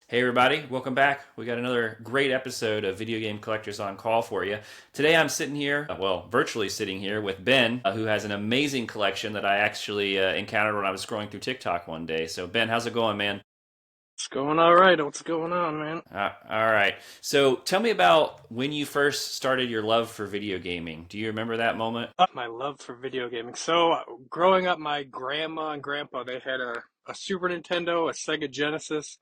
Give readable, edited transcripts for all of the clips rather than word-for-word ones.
Hey everybody, welcome back. We got another great episode of Video Game Collectors on Call for you. Today I'm sitting here, virtually sitting here with Ben, who has an amazing collection that I actually encountered when I was scrolling through TikTok one day. So Ben, how's it going, man? It's going all right. What's going on, man? All right. So tell me about when you first started your love for video gaming. Do you remember that moment? My love for video gaming. Growing up, my grandma and grandpa, they had a Super Nintendo, a Sega Genesis,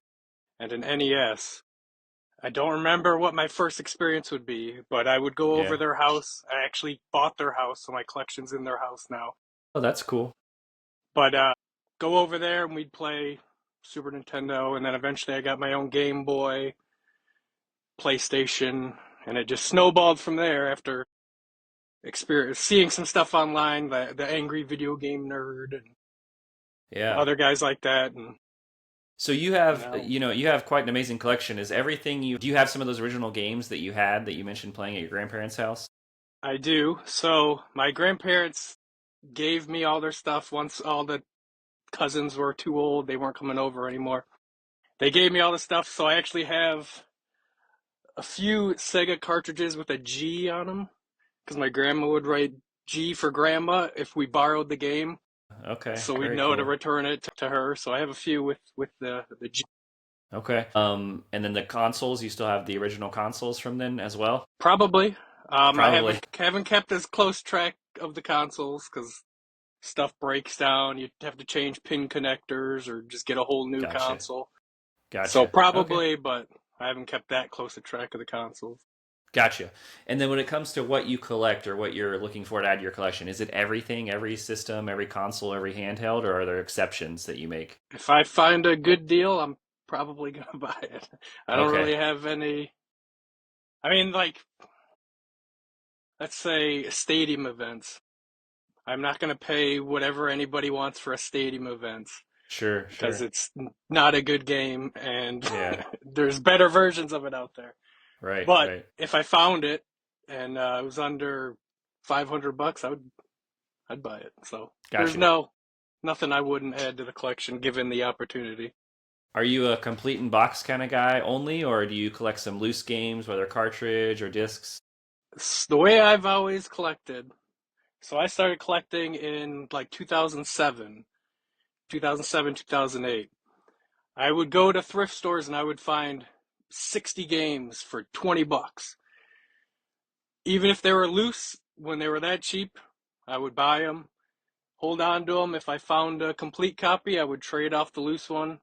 and an NES. I don't remember what my first experience would be, but I would go over Yeah. their house. I actually bought their house, so my collection's in their house now. Oh, that's cool. But go over there and we'd play Super Nintendo, and then eventually I got my own Game Boy, PlayStation, and it just snowballed from there after experience seeing some stuff online, the angry video game nerd and Yeah. other guys like that, and So you have, now you have quite an amazing collection. Is everything you do you have some of those original games that you had that you mentioned playing at your grandparents' house? I do. So my grandparents gave me all their stuff once all the cousins were too old; they weren't coming over anymore. They gave me all the stuff, so I actually have a few Sega cartridges with a G on them because my grandma would write G for grandma if we borrowed the game, Okay, so we'd very know to cool. return it to her. So I have a few with the G. Okay. And then the consoles, you still have the original consoles from then as well? Probably. I Probably. haven't kept as close track of the consoles because stuff breaks down. You have to change pin connectors or just get a whole new Gotcha. console. So Gotcha. Okay. probably, but I haven't kept that close a track of the consoles. Gotcha. And then when it comes to what you collect or what you're looking for to add to your collection, is it everything, every system, every console, every handheld, or are there exceptions that you make? If I find a good deal, I'm probably gonna buy it. I don't Okay. really have any. I mean, like, let's say stadium events. I'm not gonna pay whatever anybody wants for a stadium event Sure, because sure. it's not a good game and Yeah. there's better versions of it out there. Right, But right. if I found it and it was under $500, I'd buy it. So there's Gotcha. nothing I wouldn't add to the collection given the opportunity. Are you a complete in box kind of guy only, or do you collect some loose games, whether cartridge or discs? It's the way I've always collected. So I started collecting in like 2007, 2008. I would go to thrift stores and I would find 60 games for $20. Even if they were loose, when they were that cheap, I would buy them, hold on to them. If I found a complete copy, I would trade off the loose one.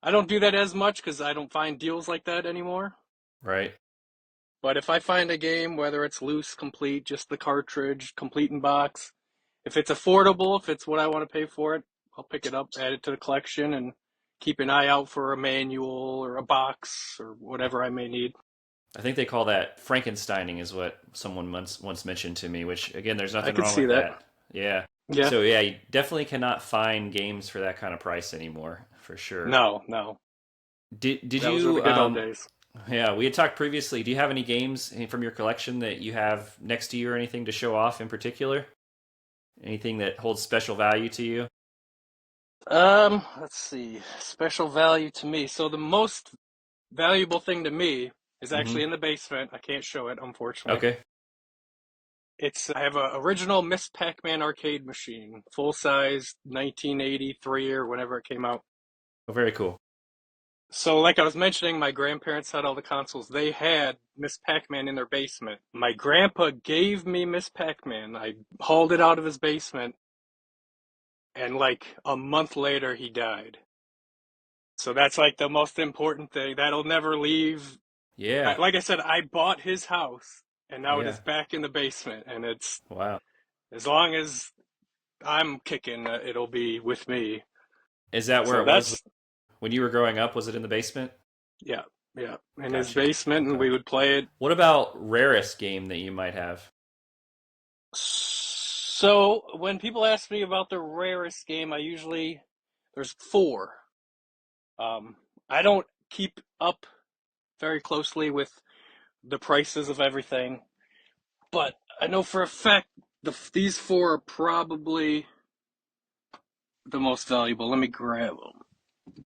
I don't do that as much because I don't find deals like that anymore. Right. But if I find a game, whether it's loose, complete, just the cartridge, complete in box, if it's affordable, if it's what I want to pay for it, I'll pick it up, add it to the collection, and keep an eye out for a manual or a box or whatever I may need. I think they call that Frankensteining, is what someone once mentioned to me. Which again, there's I nothing could wrong see with that. that. Yeah. Yeah. So yeah, you definitely cannot find games for that kind of price anymore, for sure. No, no. Did Those were the you good old days. yeah, we had talked previously. Do you have any games from your collection that you have next to you or anything to show off in particular? Anything that holds special value to you? Let's see. Special value to me. So the most valuable thing to me is Mm-hmm. actually in the basement. I can't show it, unfortunately. Okay. I have a original Miss Pac-Man arcade machine, full size, 1983 or whenever it came out. Oh, very cool. So, like I was mentioning, my grandparents had all the consoles. They had Miss Pac-Man in their basement. My grandpa gave me Miss Pac-Man. I hauled it out of his basement, and like a month later, he died. So that's like the most important thing. That'll never leave. Yeah. Like I said, I bought his house, and now it is Yeah. back in the basement. And it's Wow. as long as I'm kicking, it'll be with me. Is that where So it was that's when you were growing up? Was it in the basement? yeah, yeah, in his Gotcha. basement, and Okay. we would play it. What about rarest game that you might have? So when people ask me about the rarest game, there's four. I don't keep up very closely with the prices of everything, but I know for a fact these four are probably the most valuable. Let me grab them.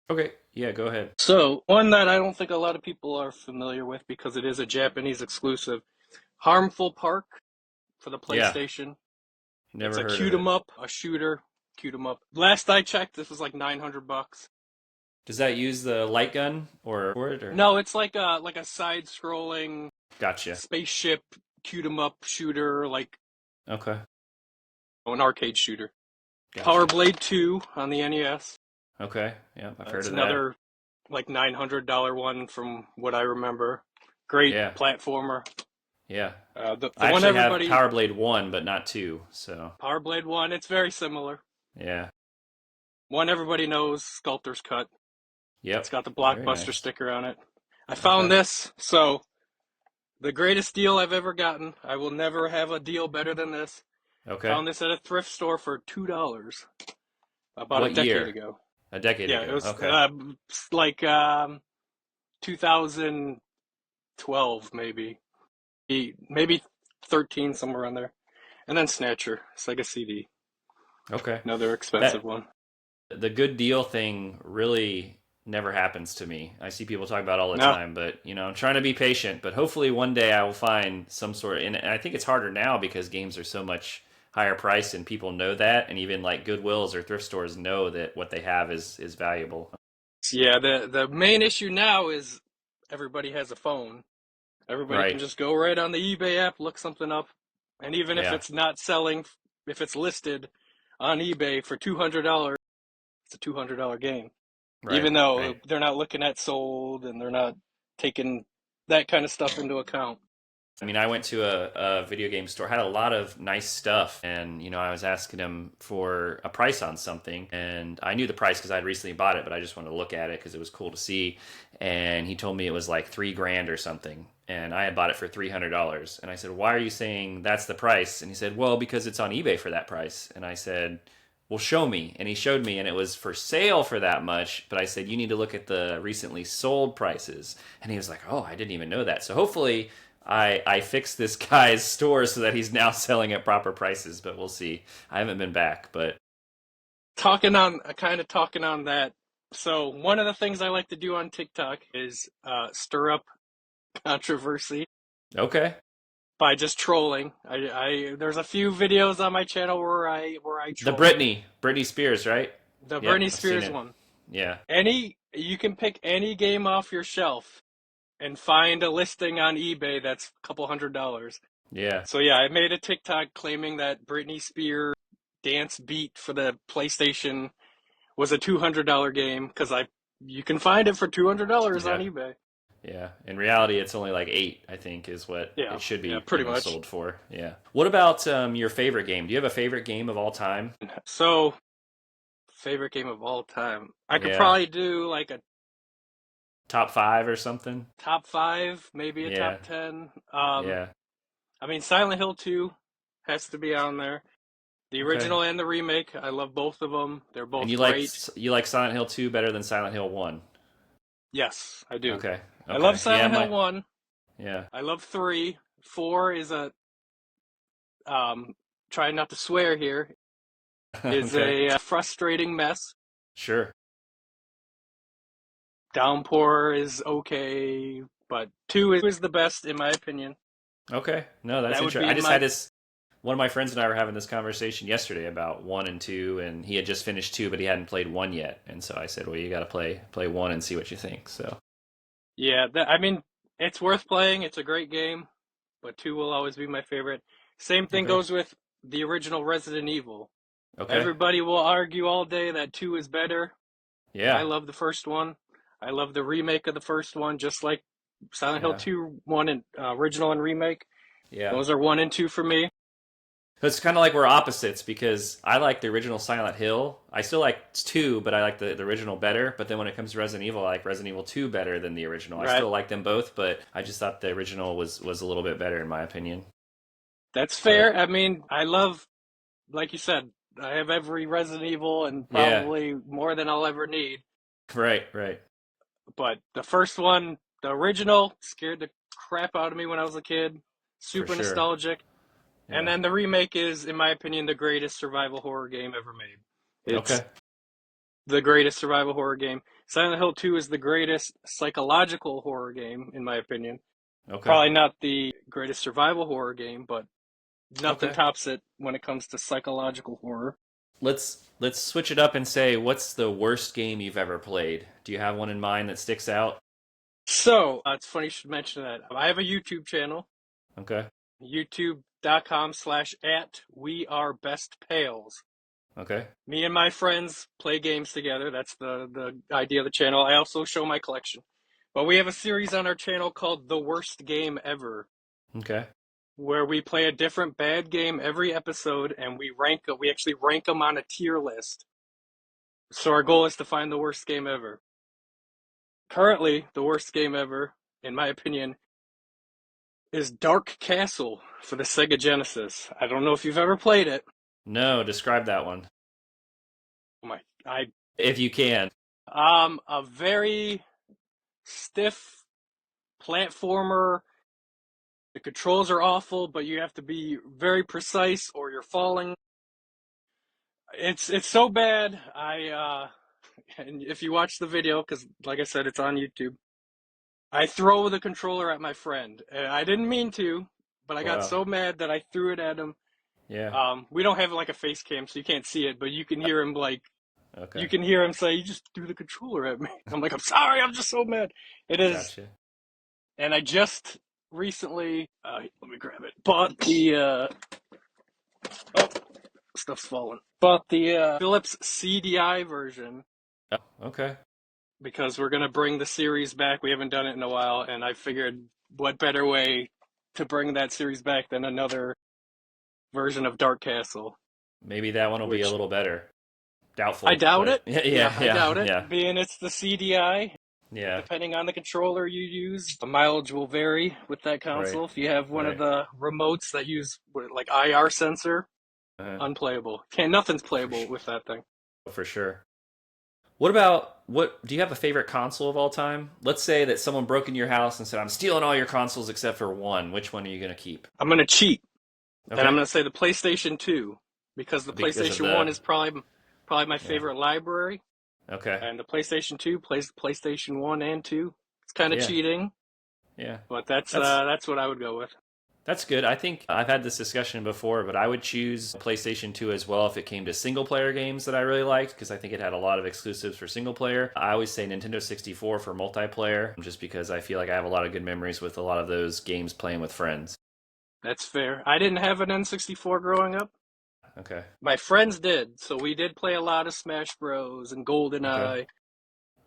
Okay, yeah, go ahead. So, one that I don't think a lot of people are familiar with because it is a Japanese exclusive, Harmful Park for the Yeah, PlayStation. It's never a heard of cute 'em it. up, a shooter, cute 'em up. Last I checked, this was like $900. Does that use the light gun or for it or? No, it's like a side-scrolling Gotcha. spaceship cute 'em up shooter, like Okay, an arcade shooter. Power gotcha. Blade 2 on the NES. Okay, yeah, I've heard It's of that. another like $900 one from what I remember. Great Yeah, platformer. yeah. The I one actually have everybody Power Blade 1, but not 2, so Power Blade 1, it's very similar. yeah. One everybody knows, Sculptor's Cut. It's Yep. got the Very Blockbuster nice. sticker on it. I found Okay. this, so the greatest deal I've ever gotten. I will never have a deal better than this. Okay. Found this at a thrift store for $2 about a What decade year? ago. A decade Yeah, it ago. was Okay. like 2012 maybe. Maybe 13 somewhere in there. And then Snatcher, Sega CD, Okay. another expensive That one. the good deal thing really never happens to me. I see people talk about it all the No, time, but I'm trying to be patient, but hopefully one day I will find some sort of, and I think it's harder now because games are so much higher priced and people know that, and even like Goodwills or thrift stores know that what they have is valuable. yeah, the main issue now is everybody has a phone. Everybody can Right. just go right on the eBay app, look something up, and even if Yeah. it's not selling, if it's listed on eBay for $200, it's a $200 game. Right. Even though Right. they're not looking at sold and they're not taking that kind of stuff into account. I mean, I went to a video game store, had a lot of nice stuff, and I was asking him for a price on something, and I knew the price because I'd recently bought it, but I just wanted to look at it because it was cool to see. And he told me it was like 3 grand or something, and I had bought it for $300. And I said, "Why are you saying that's the price?" And he said, "Well, because it's on eBay for that price." And I said, "Well, show me." And he showed me, and it was for sale for that much. But I said, "You need to look at the recently sold prices." And he was like, "Oh, I didn't even know that." So hopefully I fixed this guy's store so that he's now selling at proper prices, but we'll see. I haven't been back, but Talking on that. So one of the things I like to do on TikTok is stir up controversy okay. by just trolling. I there's a few videos on my channel where I The troll. Britney Spears, right? The Yep, Britney I've seen Spears it. one. Yeah, You can pick any game off your shelf and find a listing on eBay that's a couple $100. yeah. So yeah, I made a TikTok claiming that Britney Spears dance beat for the PlayStation was a $200 game because I you can find it for $200 on Yeah. eBay. Yeah. In reality, it's only like 8, I think, is what Yeah, it should yeah, be, pretty much. sold for. Yeah. What about your favorite game? Do you have a favorite game of all time? So favorite game of all time. I could Yeah. probably do like a Top 5 or something? top five, maybe a top Yeah. 10. Yeah. I mean, Silent Hill 2 has to be on there. The Okay. original and the remake, I love both of them. They're And both you like great. you like Silent Hill 2 better than Silent Hill 1? Yes, I do. Okay. I love Okay. Yeah, Silent Hill 1. yeah. I love 3. 4 is a trying not to swear here, is Okay. a frustrating mess. Sure. Downpour is okay, but 2 is the best in my opinion. Okay. No, that's That would interesting. be I just had my this. One of my friends and I were having this conversation yesterday about 1 and 2, and he had just finished 2, but he hadn't played 1 yet. And so I said, "Well, you got to play 1 and see what you think." So yeah, I mean, it's worth playing. It's a great game, but 2 will always be my favorite. Same thing okay, goes with the original Resident Evil. okay, Everybody will argue all day that 2 is better. I yeah, love the first one. I love the remake of the first one, just like Silent Hill yeah, 2, 1 and original and remake. yeah. Those are 1 and 2 for me. It's kind of like we're opposites because I like the original Silent Hill. I still like 2, but I like the original better. But then when it comes to Resident Evil, I like Resident Evil 2 better than the original. I Right. still like them both, but I just thought the original was a little bit better in my opinion. That's But fair. I mean, I love, like you said, I have every Resident Evil and yeah, probably more than I'll ever need. right, right, But the first one, the original, scared the crap out of me when I was a kid. for Super sure. nostalgic. And Yeah. then the remake is, in my opinion, the greatest survival horror game ever made. It's Okay. the greatest survival horror game. Silent Hill 2 is the greatest psychological horror game, in my opinion. Okay. Probably not the greatest survival horror game, but nothing Okay. tops it when it comes to psychological horror. Let's switch it up and say, what's the worst game you've ever played? Do you have one in mind that sticks out? So, it's funny you should mention that. I have a YouTube channel, Okay. youtube.com/at we are best pals. Okay. Me and my friends play games together. That's the idea of the channel. I also show my collection. But we have a series on our channel called The Worst Game Ever, Okay. where we play a different bad game every episode, and we actually rank them on a tier list. So our goal is to find the worst game ever. Currently, the worst game ever, in my opinion, is Dark Castle for the Sega Genesis. I don't know if you've ever played it. No, describe that one. Oh my, I If you can. a very stiff platformer. The controls are awful, but you have to be very precise or you're falling. It's so bad. And if you watch the video, because like I said, it's on YouTube, I throw the controller at my friend. And I didn't mean to, but I got Wow. so mad that I threw it at him. Yeah. We don't have like a face cam, so you can't see it, but you can hear him Okay. say, "You just threw the controller at me." I'm like, "I'm sorry, I'm just so mad." It is, Gotcha. and I just recently, let me grab it. Bought the oh, stuff's falling. Bought the Philips CDI version Oh, okay. because we're gonna bring the series back. We haven't done it in a while, and I figured, what better way to bring that series back than another version of Dark Castle? Maybe that one will be a Which little better. I Doubtful, doubt but it. yeah, Yeah, yeah, I yeah, doubt it. yeah, Being it's the CDI, yeah. depending on the controller you use, the mileage will vary with that Right, console. If you have one of right. the remotes that use like IR sensor, Uh, unplayable. Nothing's for playable sure. with that thing. For sure. What about what? Do you have a favorite console of all time? Let's say that someone broke into your house and said, "I'm stealing all your consoles except for one." Which one are you gonna keep? I'm gonna cheat, and I'm Okay, gonna say the PlayStation 2 because the because of PlayStation 1 the is probably my yeah. favorite library, Okay, and the PlayStation 2 plays the PlayStation 1 and 2. It's kind of yeah, cheating, yeah. but That's that's what I would go with. That's good. I think I've had this discussion before, but I would choose PlayStation 2 as well if it came to single player games that I really liked, because I think it had a lot of exclusives for single player. I always say Nintendo 64 for multiplayer, just because I feel like I have a lot of good memories with a lot of those games playing with friends. That's fair. I didn't have an N64 growing up. Okay. My friends did, so we did play a lot of Smash Bros. And Okay. GoldenEye,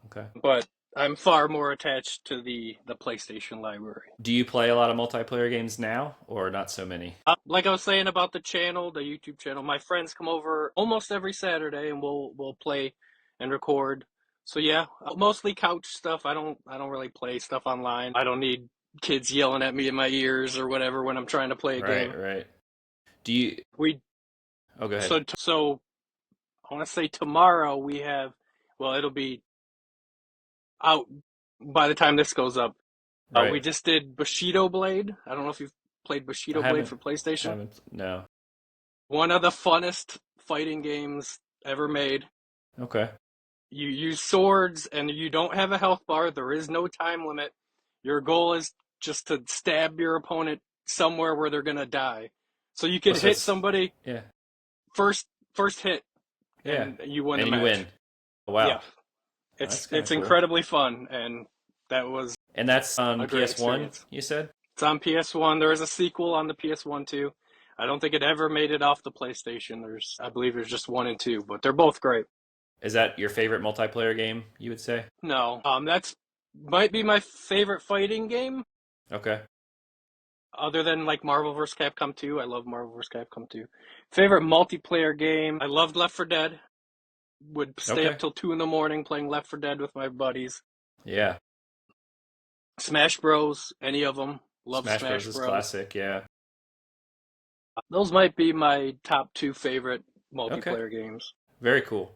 Okay. but I'm far more attached to the PlayStation library. Do you play a lot of multiplayer games now, or not so many? Like I was saying about the channel, the YouTube channel, my friends come over almost every Saturday and we'll play and record. So yeah, mostly couch stuff. I don't really play stuff online. I don't need kids yelling at me in my ears or whatever when I'm trying to play a Right, game. right. Do you? We Oh, go ahead. so I want to say tomorrow we have, well, it'll be out by the time this goes up. Right. We just did Bushido Blade. I don't know if you've played I Bushido Blade haven't. for PlayStation. Haven't. No. One of the funnest fighting games ever made. Okay. You use swords and you don't have a health bar. There is no time limit. Your goal is just to stab your opponent somewhere where they're gonna die. So you Oh, can so hit it's somebody yeah, first hit yeah, and you win the and you match. win. Oh, wow. Yeah. That's kind of It's cool. incredibly fun, and that was And that's on a great PS1, experience. you said? It's on PS1. There is a sequel on the PS1 too. I don't think it ever made it off the PlayStation. I believe there's just one and two, but they're both great. Is that your favorite multiplayer game, you would say? No, that's might be my favorite fighting game, Okay. other than like Marvel vs. Capcom 2. I love Marvel vs. Capcom 2. Favorite multiplayer game. I loved Left 4 Dead. Would stay Okay. up till 2 in the morning playing Left 4 Dead with my buddies. Yeah. Smash Bros. Any of them. Love Smash Bros. Smash is Bros. classic, yeah. Those might be my top two favorite Okay. multiplayer games. Very cool.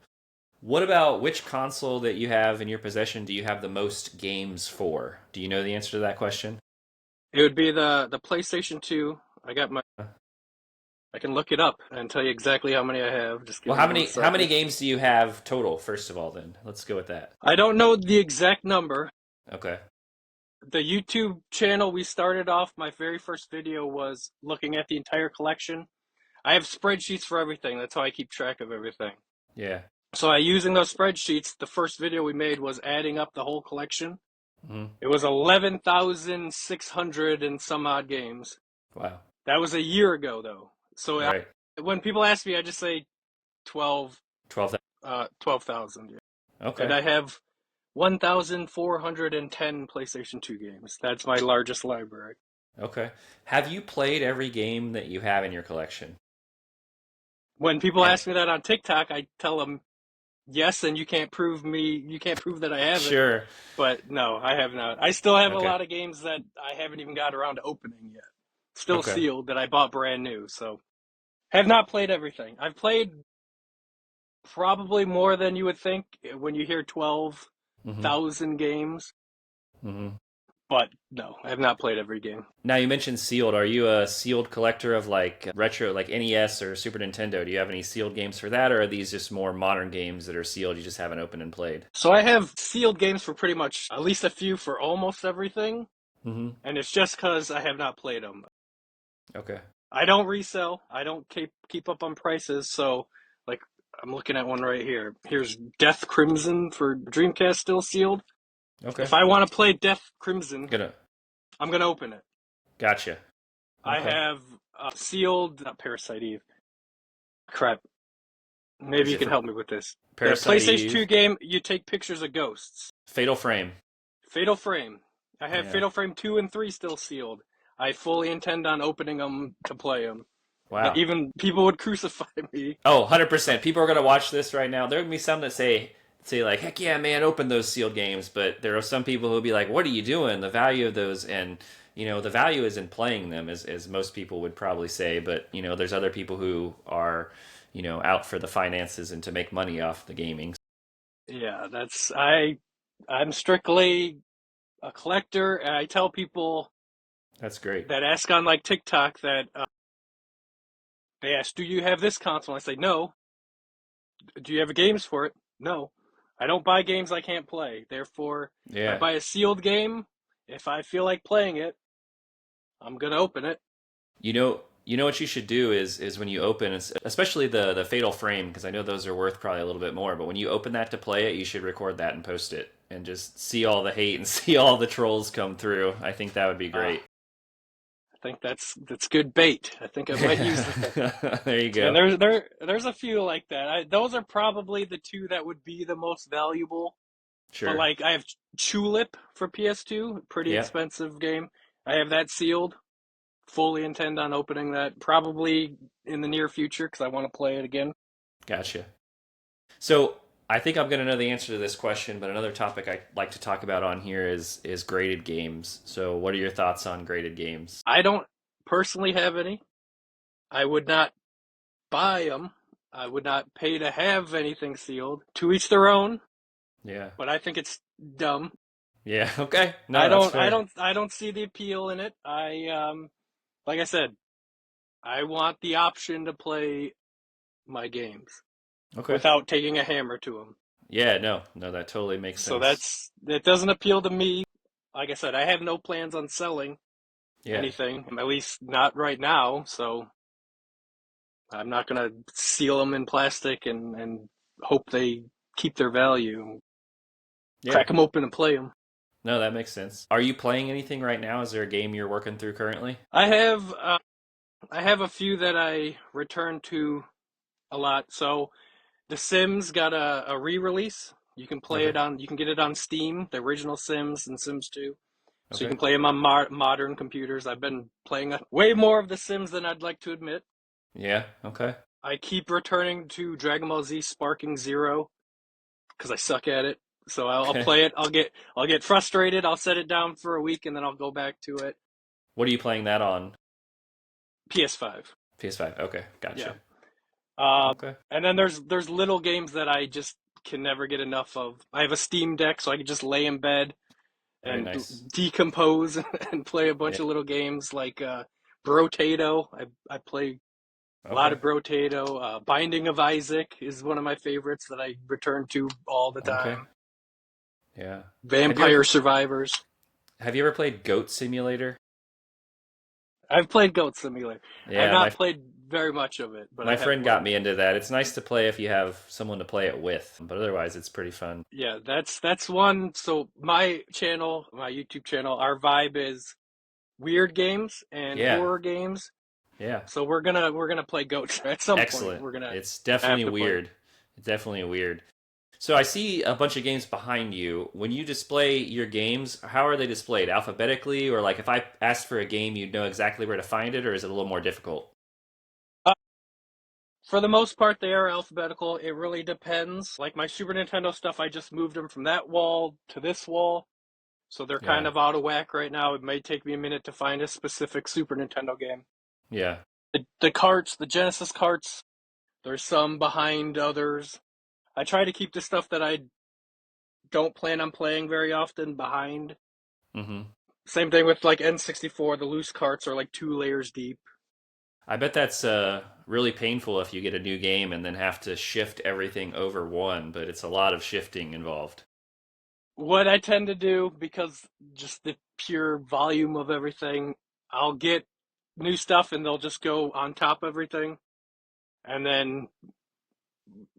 What about which console that you have in your possession do you have the most games for? Do you know the answer to that question? It would be the PlayStation 2. I got my I can look it up and tell you exactly how many I have. Just give Well, me how one many second. games do you have total? First of all, then let's go with that. I don't know the exact number. Okay. The YouTube channel we started off, my very first video was looking at the entire collection. I have spreadsheets for everything. That's how I keep track of everything. Yeah. So using those spreadsheets, the first video we made was adding up the whole collection. Hmm. It was 11,600 and some odd games. Wow. That was a year ago, though. So Right. when people ask me, I just say 12, 12. 12,000. Yeah. And Okay. I have 1,410 PlayStation 2 games. That's my largest library. Okay. Have you played every game that you have in your collection? When people And ask me that on TikTok, I tell them yes, and you can't prove that I haven't. sure. But no, I have not. I still have a Okay. lot of games that I haven't even got around to opening yet. Still Okay. sealed that I bought brand new. So have not played everything. I've played probably more than you would think when you hear Hmm. 12,000 games. Hmm. But no, I have not played every game. Now you mentioned sealed. Are you a sealed collector of like retro, like NES or Super Nintendo? Do you have any sealed games for that, or are these just more modern games that are sealed? You just haven't opened and played. So I have sealed games for pretty much at least a few for almost everything. Hmm. And it's just because I have not played them. Okay. I don't resell. I don't keep up on prices. So, like, I'm looking at one right here. Here's Death Crimson for Dreamcast, still sealed. Okay. If I want to play Death Crimson, Gonna. I'm gonna open it. Gotcha. I Okay. have sealed not Parasite Eve. Crap. Is Maybe you it can for help me with this. The Parasite PlayStation 2 Eve? game, you take pictures of ghosts. Fatal Frame. Fatal Frame. I have Yeah. Fatal Frame 2 and 3 still sealed. I fully intend on opening them to play them. Wow. Even people would crucify me. Oh, 100%. People are going to watch this right now. There would be some that say like, "Heck yeah, man, open those sealed games." But there are some people who will be like, "What are you doing? The value of those and the value is in playing them as most people would probably say, but there's other people who are, out for the finances and to make money off the gaming. Yeah, I'm strictly a collector, and I tell people That's great. that ask on like TikTok that they ask, "Do you have this console?" I say, "No." "Do you have games for it?" "No." I don't buy games I can't play. Therefore, if I Yeah. buy a sealed game, if I feel like playing it, I'm gonna open it. You know what you should do is when you open, especially the Fatal Frame, because I know those are worth probably a little bit more. But when you open that to play it, you should record that and post it, and just see all the hate and see all the trolls come through. I think that would be Uh, great. I think that's good bait. I think I might use that. There you And go. there's a few like that. Those are probably the two that would be the most valuable. But Sure. like I have Tulip for PS2, pretty Yeah. expensive game. I have that sealed. Fully intend on opening that probably in the near future because I want to play it again. Gotcha. So I think I'm going to know the answer to this question, but another topic I like to talk about on here is graded games. So what are your thoughts on graded games? I don't personally have any. I would not buy them. I would not pay to have anything sealed. To each their own, Yeah. but I think it's dumb. Yeah. Okay. No, I that's don't I fair. don't I don't see the appeal in it. Like I said, I want the option to play my games Okay. without taking a hammer to them. Yeah. No. No, that totally makes So sense. that doesn't appeal to me. Like I said, I have no plans on selling Yeah. anything, at least not right now. So I'm not gonna seal them in plastic and hope they keep their value. Yeah. Crack them open and play them. No, that makes sense. Are you playing anything right now? Is there a game you're working through currently? I have a few that I return to a lot. So The Sims got a re-release. Okay. You can get it on Steam, the original Sims and Sims 2. So you Okay. can play them on modern computers. I've been playing way more of The Sims than I'd like to admit. Yeah. Okay. I keep returning to Dragon Ball Z Sparking Zero because I suck at it. So I'll Okay. play it. I'll get frustrated. I'll set it down for a week and then I'll go back to it. What are you playing that on? PS5. PS5. Okay. Yeah. Gotcha. Uh, Okay. and then there's little games that I just can never get enough of. I have a Steam Deck, so I can just lay in bed Very and nice. decompose and play a Yeah. bunch of little games like Brotato. I play A lot Okay. of Brotato. Binding of Isaac is one of my favorites that I return to all the Okay. time. Yeah. Have you Vampire ever Survivors. have you ever played Goat Simulator? I've played Goat Simulator. I have Yeah, not played very much of it, but I my have friend got played me it. into that. It's nice to play if you have someone to play it with, but otherwise it's pretty fun. Yeah, that's one. So my channel, my YouTube channel, our vibe is weird games and Yeah. horror games. Yeah. So we're gonna play Goats at some point. Excellent. We're gonna It's have definitely to play. weird. Definitely weird. So I see a bunch of games behind you. When you display your games, how are they displayed? Alphabetically, or like if I asked for a game, you'd know exactly where to find it, or is it a little more difficult? For the most part, they are alphabetical. It really depends. Like my Super Nintendo stuff, I just moved them from that wall to this wall. So they're kind Yeah. of out of whack right now. It may take me a minute to find a specific Super Nintendo game. Yeah. The carts, the Genesis carts, there's some behind others. I try to keep the stuff that I don't plan on playing very often behind. Mm-hmm. Same thing with like N64, the loose carts are like 2 layers deep. I bet that's really painful if you get a new game and then have to shift everything over one, but it's a lot of shifting involved. What I tend to do, because just the pure volume of everything, I'll get new stuff and they'll just go on top of everything. And then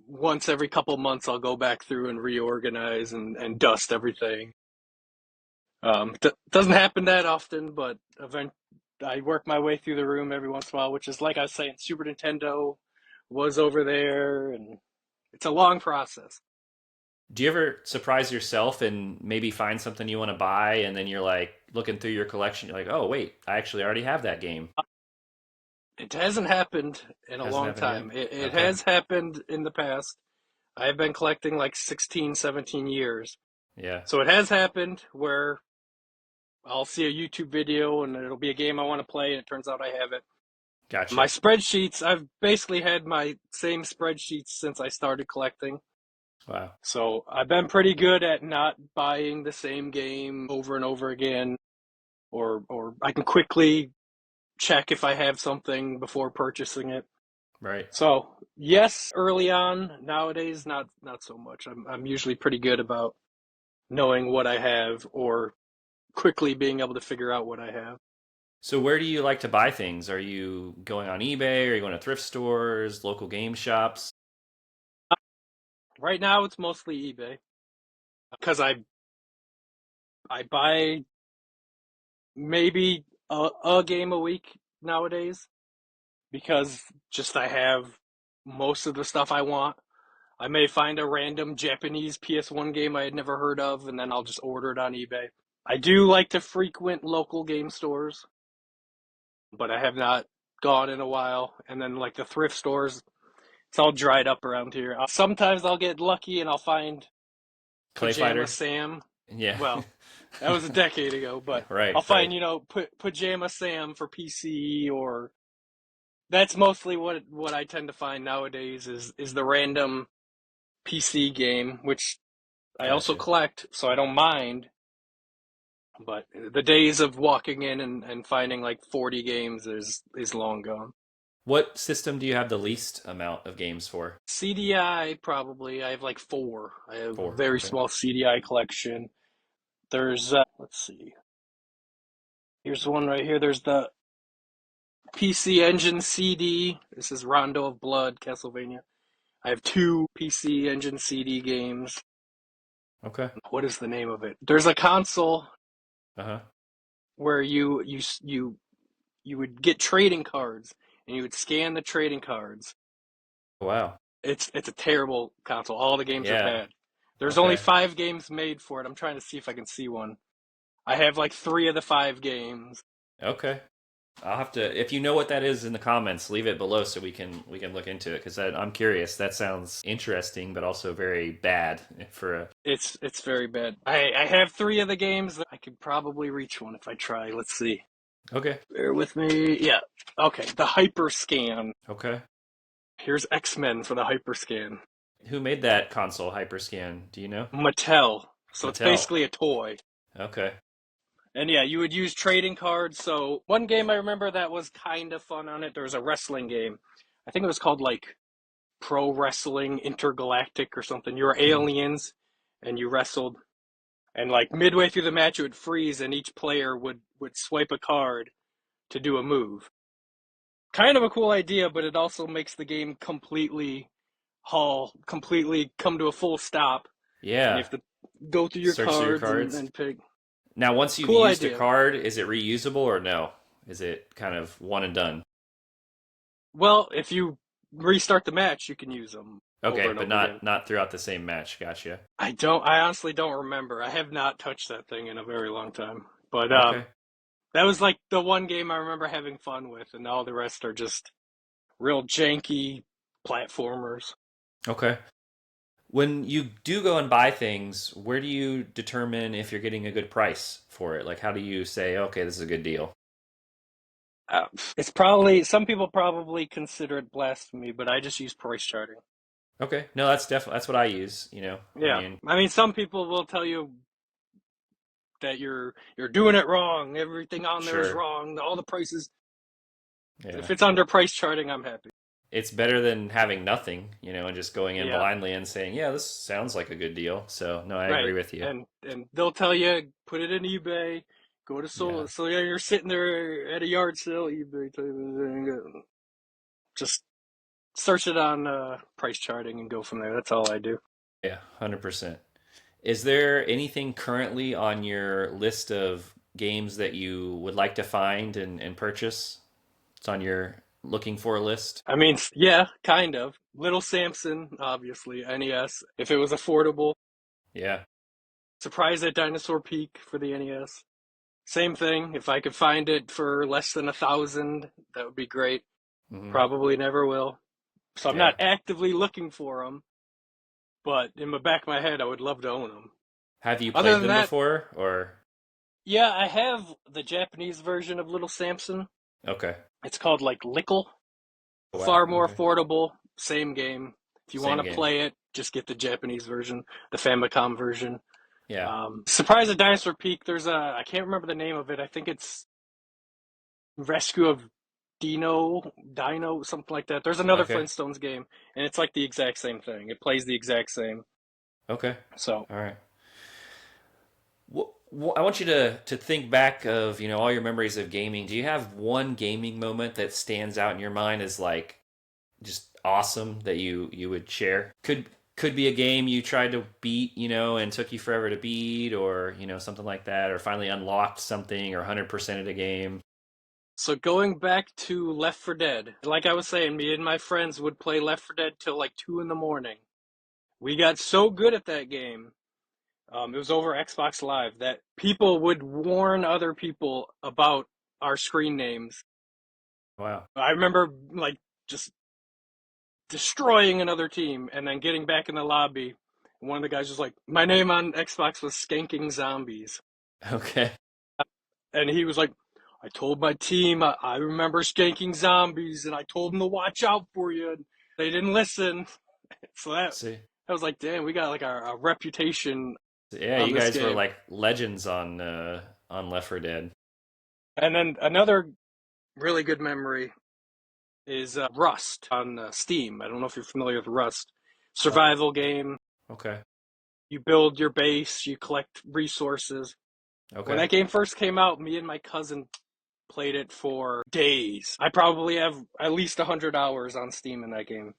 once every couple months, I'll go back through and reorganize and dust everything. Doesn't happen that often, but I work my way through the room every once in a while, which is like I was saying, Super Nintendo was over there, and it's a long process. Do you ever surprise yourself and maybe find something you want to buy and then you're like looking through your collection, you're like, oh, wait, I actually already have that game? It hasn't happened in a Hasn't long happened yet? time. It Okay. has happened in the past. I've been collecting like 16, 17 years. Yeah. So it has happened where I'll see a YouTube video and it'll be a game I want to play, and it turns out I have it. My Gotcha. spreadsheets, I've basically had my same spreadsheets since I started collecting. Wow. So I've been pretty good at not buying the same game over and over again, or I can quickly check if I have something before purchasing it. Right. So yes, early on. Nowadays, not so much. I'm usually pretty good about knowing what I have or quickly being able to figure out what I have. So where do you like to buy things? Are you going on eBay? Are you going to thrift stores, local game shops? Right now, it's mostly eBay because I buy maybe a game a week nowadays because just I have most of the stuff I want. I may find a random Japanese PS1 game I had never heard of, and then I'll just order it on eBay. I do like to frequent local game stores, but I have not gone in a while. And then like the thrift stores, it's all dried up around here. Sometimes I'll get lucky and I'll find Clay Pajama Fighter? Sam. Yeah. Well, that was a decade ago, but Right, I'll right. find, Pajama Sam for PC, or that's mostly what I tend to find nowadays is the random PC game, which I also Gotcha. collect, so I don't mind. But the days of walking in and finding like 40 games is long gone. What system do you have the least amount of games for? CDI probably. I have like four. I have a Four. very Okay. small CDI collection. There's let's see. Here's one right here. There's the PC Engine CD. This is Rondo of Blood, Castlevania. I have two PC Engine CD games. Okay. What is the name of it? There's a console Uh-huh. where you would get trading cards and you would scan the trading cards. Wow. It's a terrible console. All the games are Yeah. bad. There's only Okay. 5 games made for it. I'm trying to see if I can see one. I have like 3 of the 5 games. Okay. I'll have to if you know what that is in the comments, leave it below so we can look into it because I'm curious. That sounds interesting, but also very bad for a. It's very bad. I have 3 of the games. I could probably reach one if I try. Let's see. Okay. Bear with me. Yeah. Okay. The Hyperscan. Okay. Here's X-Men for the Hyperscan. Who made that console Hyperscan? Do you know? Mattel. So it's Mattel. basically a toy. Okay. And yeah, you would use trading cards. So one game I remember that was kind of fun on it. There was a wrestling game. I think it was called like Pro Wrestling Intergalactic or something. You were aliens and you wrestled, and like midway through the match, it would freeze, and each player would swipe a card to do a move. Kind of a cool idea, but it also makes the game completely come to a full stop, and you Yeah. have to go through your Search through your cards cards. and pick. Now, once you've Cool used a idea. card, is it reusable or no? Is it kind of one and done? Well, if you restart the match, you can use them over Okay, and but over again. not throughout the same match. Gotcha. I honestly don't remember. I have not touched that thing in a very long time. But Okay. that was like the one game I remember having fun with, and all the rest are just real janky platformers. Okay. When you do go and buy things, where do you determine if you're getting a good price for it? Like, how do you say, okay, this is a good deal? Uh, it's probably some people probably consider it blasphemy, but I just use price charting. Okay. No, that's definitely that's what I use. I Yeah, mean, I mean, some people will tell you that you're doing it wrong. Everything on there is sure. wrong. All the prices. Yeah. If it's under price charting, I'm happy. It's better than having nothing, and just going in Yeah, blindly and saying, yeah, this sounds like a good deal. So, no, I agree right. with you. And they'll tell you put it in eBay. Go to Yeah. so yeah, you're sitting there at a yard sale, eBay, just search it on price charting and go from there. That's all I do. Yeah, 100%. Is there anything currently on your list of games that you would like to find and purchase? It's on your looking for list? I mean, yeah, kind of. Little Samson, obviously, NES. If it was affordable, Yeah. Surprise at Dinosaur Peak for the NES. Same thing. If I could find it for less than 1,000, that would be great. Hmm. Probably never will. So I'm Yeah. not actively looking for them, but in the back of my head, I would love to own them. Have you Other played than them that, before or yeah, I have the Japanese version of Little Samson. okay. It's called like Lickle. Oh, wow. Far more Okay. affordable. Same game. If you want Same to game. play it, just get the Japanese version, the Famicom version. Yeah. Surprise at Dinosaur Peak. I can't remember the name of it. I think it's Rescue of Dino, something like that. There's another Okay. Flintstones game, and it's like the exact same thing. It plays the exact same. Okay. So, All right. I want you to think back of all your memories of gaming. Do you have one gaming moment that stands out in your mind as like just awesome that you would share? Could be a game you tried to beat, and took you forever to beat, or something like that, or finally unlocked something, or 100% of the game. so going back to Left 4 Dead, like I was saying, me and my friends would play Left 4 Dead till like 2 in the morning. We got so good at that game. It was over Xbox Live that people would warn other people about our screen names. Wow. I remember like just destroying another team and then getting back in the lobby. And one of the guys was like, "My name on Xbox was Skanking Zombies," Okay. and he was like, "I told my team I remember Skanking Zombies, and I told them to watch out for you. And they didn't listen." So See. that was like, damn, we got like a reputation Yeah, on you this guys were game. like legends on Left 4 Dead. And then another really good memory is Rust on Steam. I don't know if you're familiar with Rust. Oh, Survival game. okay. You build your base, you collect resources. When Okay. that game first came out, me and my cousin played it for days. I probably have at least 100 hours on Steam in that game.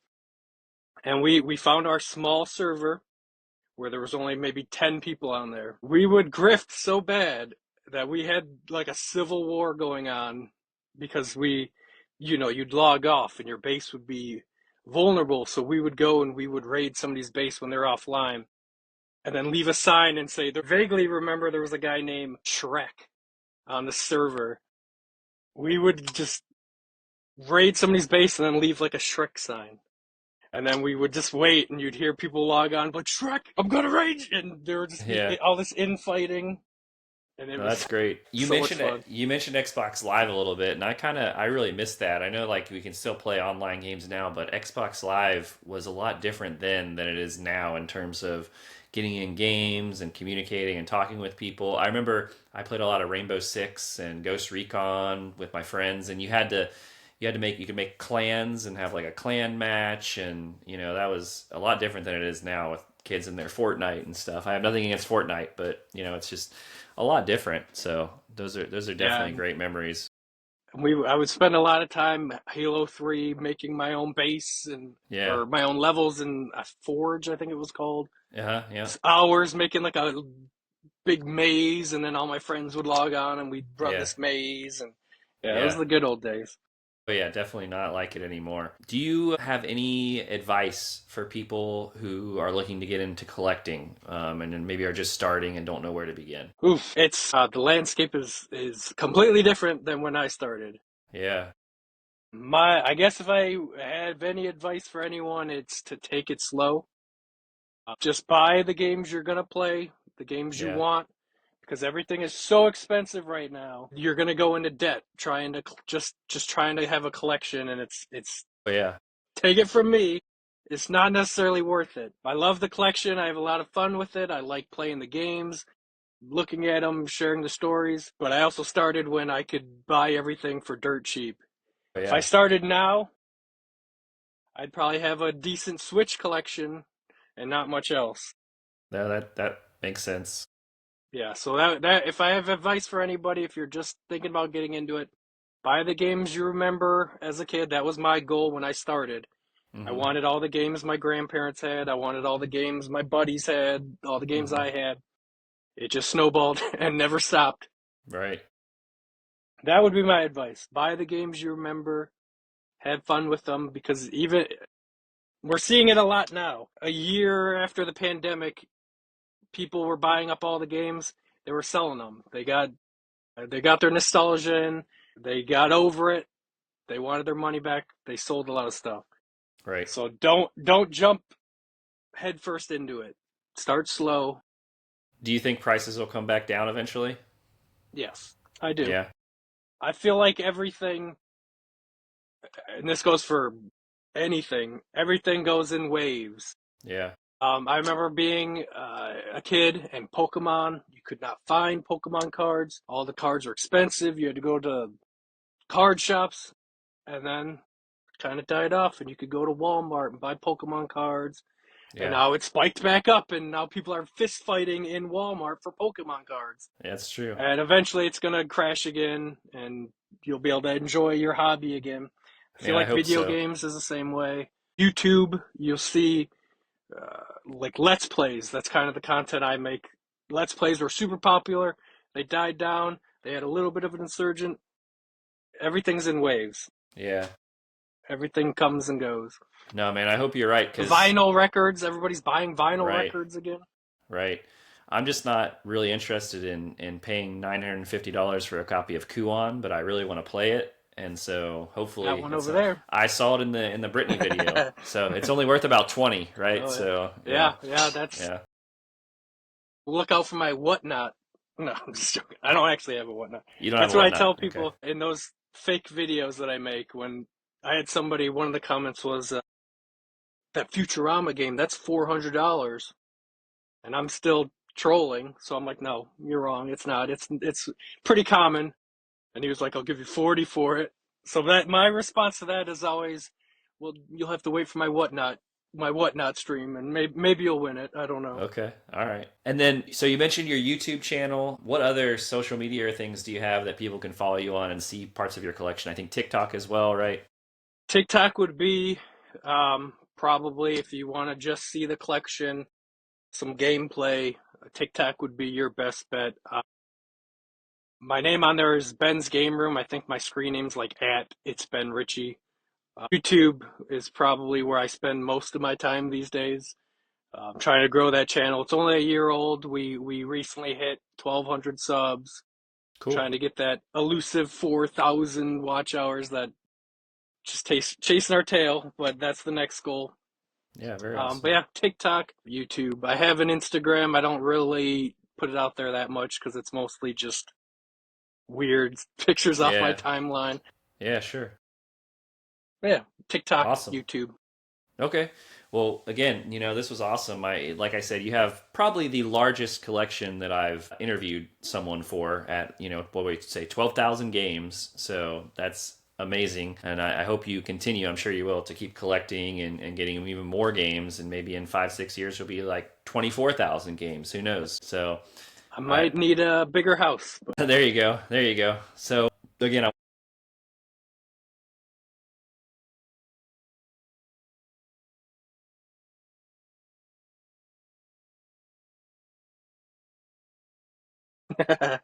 And we found our small server where there was only maybe 10 people on there. We would grift so bad that we had like a civil war going on because you'd log off and your base would be vulnerable. So we would go and we would raid somebody's base when they're offline and then leave a sign and say, vaguely remember there was a guy named Shrek on the server. We would just raid somebody's base and then leave like a Shrek sign. And then we would just wait, and you'd hear people log on, like, Shrek, I'm gonna rage! And there would just be Yeah. all this infighting, and it No, was that's great. You so much mentioned it. fun. You mentioned Xbox Live a little bit, and I really missed that. I know like we can still play online games now, but Xbox Live was a lot different then than it is now in terms of getting in games and communicating and talking with people. I remember I played a lot of Rainbow Six and Ghost Recon with my friends, and you could make clans and have like a clan match, and that was a lot different than it is now with kids in their Fortnite and stuff. I have nothing against Fortnite, but it's just a lot different. So those are Yeah, definitely great memories. I would spend a lot of time Halo 3 making my own base and Yeah. or my own levels in a Forge, I think it was called. Uh-huh. Yeah. Hours making like a big maze, and then all my friends would log on and we'd run Yeah. this maze, and yeah, it was Yeah. the good old days. But yeah, definitely not like it anymore. Do you have any advice for people who are looking to get into collecting, and then maybe are just starting and don't know where to begin? Oof, it's the landscape is completely different than when I started. Yeah. I guess if I have any advice for anyone, it's to take it slow. Just buy the games you're gonna play, the games you Yeah. want, because everything is so expensive right now. You're gonna go into debt trying to just trying to have a collection, and it's But yeah. take it from me, it's not necessarily worth it. I love the collection. I have a lot of fun with it. I like playing the games, looking at them, sharing the stories. But I also started when I could buy everything for dirt cheap. But If I yeah. started now, I'd probably have a decent Switch collection and not much else. No, that makes sense. Yeah, so that if I have advice for anybody, if you're just thinking about getting into it, buy the games you remember as a kid. That was my goal when I started. I Hmm. wanted all the games my grandparents had. I wanted all the games my buddies had, all the games Hmm. I had. It just snowballed and never stopped. Right. That would be my advice. Buy the games you remember, have fun with them, because even we're seeing it a lot now. A year after the pandemic, people were buying up all the games. They were selling them. They got their nostalgia in. They got over it. They wanted their money back. They sold a lot of stuff. Right. So don't jump headfirst into it. Start slow. Do you think prices will come back down eventually? Yes, I do. Yeah. I feel like everything, and this goes for anything, everything goes in waves. Yeah. I remember being a kid and Pokemon. You could not find Pokemon cards. All the cards were expensive. You had to go to card shops, and then kind of died off, and you could go to Walmart and buy Pokemon cards. And Yeah. now it's spiked back up, and now people are fist fighting in Walmart for Pokemon cards. That's true. And eventually it's going to crash again, and you'll be able to enjoy your hobby again. I feel Man, I like hope video so. games is the same way. YouTube, you'll see like Let's Plays. That's kind of the content I make. Let's Plays were super popular. They died down. They had a little bit of an insurgent. Everything's in waves. Yeah. Everything comes and goes. No, man, I hope you're right because Vinyl records. Everybody's buying vinyl right, records again. right. I'm just not really interested in paying $950 for a copy of Kuon, but I really want to play it, and so Got hopefully one it's over a. there. I saw it in the Britney video, so it's only worth about 20, right? Oh, So yeah, yeah. That's yeah. look out for my whatnot. No, I'm just joking. I don't actually have a whatnot. You don't have That's a what I whatnot, tell okay? people in those fake videos that I make. When I had somebody, one of the comments was that Futurama game. That's $400, and I'm still trolling. So I'm like, no, you're wrong. It's not. It's pretty common. And he was like, I'll give you 40 for it. So that my response to that is always, well, you'll have to wait for my whatnot stream, and maybe you'll win it. I don't know. Okay, all right. And then, so you mentioned your YouTube channel. What other social media or things do you have that people can follow you on and see parts of your collection? I think TikTok as well, right? TikTok would be probably if you want to just see the collection, some gameplay. TikTok would be your best bet. My name on there is Ben's Game Room. I think my screen name's like at it's Ben Richey. YouTube is probably where I spend most of my time these days. I'm trying to grow that channel. It's only a year old. We recently hit 1,200 subs. Cool. Trying to get that elusive 4,000 watch hours that just chasing our tail, but that's the next goal. Yeah, very But awesome. yeah, TikTok, YouTube. I have an Instagram. I don't really put it out there that much because it's mostly just weird pictures off my Yeah, timeline. yeah, sure. But yeah, TikTok, Awesome. YouTube. Okay. Well, again, this was awesome. Like I said, you have probably the largest collection that I've interviewed someone for at, what would you say, 12,000 games. So that's amazing, and I hope you continue. I'm sure you will, to keep collecting and getting even more games, and maybe in 5, 6 years you'll be like 24,000 games. Who knows? So, I I might need a bigger house. there you go, there you go. So again, But